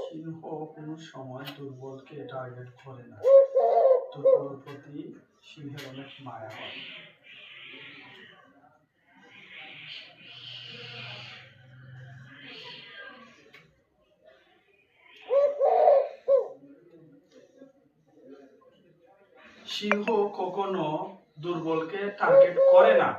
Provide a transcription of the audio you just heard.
সিংহ কোনো সময় দুর্বলকে টার্গেট করে না। দুর্বলের প্রতি সিংহের অনেক মায়া হয়। সিংহ কখনো দুর্বলকে টার্গেট করে না।